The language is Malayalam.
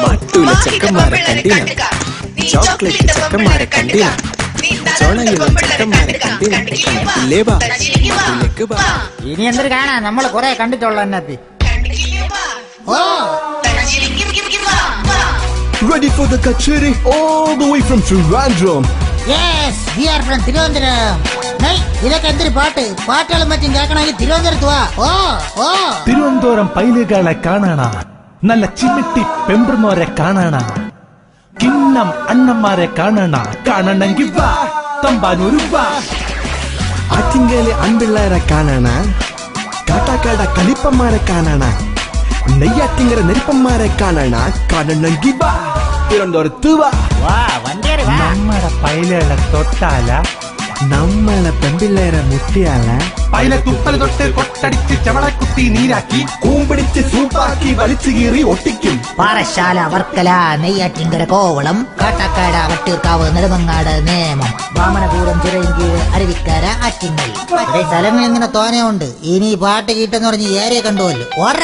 മട്ടുള്ള ചെക്കന്മാരെ കണ്ടിന, ചോക്ലേറ്റ് ചെക്കന്മാരെ കണ്ടിന, ചോളയുള്ള ചെക്കന്മാരെ കണ്ടിന. ഇനി എന്തൊരു കാണാ, നമ്മള് കൊറേ കണ്ടിട്ടുള്ള എന്നത്തി. Ready for the kacheri all the way from Trivandrum. Yes, we are from Thiruvananthapuram. ഇതൊക്കെ എന്തൊരു പാട്ടുകളും മറ്റും കേൾക്കണമെങ്കിൽ തിരുവനന്തപുരത്ത് വാ. തിരുവനന്തപുരം പൈലുകളെ കാണാണ, നല്ല ചിമിട്ടി പെമ്പുന്നോരെ കാണാണ, കിണ്ണം അണ്ണന്മാരെ കാണണമെങ്കിൽ വാ തമ്പാനൂര് വാ. ആറ്റിങ്കലെ അൻപിള്ളേരെ കാണാണ, കാട്ടാക്കാട കലിപ്പന്മാരെ കാണാണ, നെയ്യാറ്റിങ്കര നെരിപ്പന്മാരെ കാണണമെങ്കിൽ വാ തിരുവനന്തപുരത്ത് വാ. നമ്മടെ പൈലുകളെ തൊട്ടാല, നമ്മളെ പെമ്പിള്ളേരെ മുട്ടിയാല, പൈല തുപ്പല് തൊട്ട് കൊട്ടടിച്ച് ചവള കുത്തി നീരാക്കി കൂമ്പിടിച്ച് സൂപ്പാക്കി വലിച്ചു കീറി ഒട്ടിക്കും. പാറശാല, വർക്കല, നെയ്യാറ്റിങ്കര, കോവളം, കാട്ടാക്കാട്, വട്ടിയൂർക്കാവ്, നെടുമങ്ങാട്, നേമം, വാമനപുരം, ചിറയൻകീഴ്, അരുവിക്കര, ആറ്റിങ്ങൽ. സ്ഥലങ്ങൾ ഇങ്ങനെ തോനെയുണ്ട്. ഇനി പാട്ട് കിട്ടെന്ന് പറഞ്ഞ് ഏരിയ കണ്ടുവല്ലോ. ഓർറ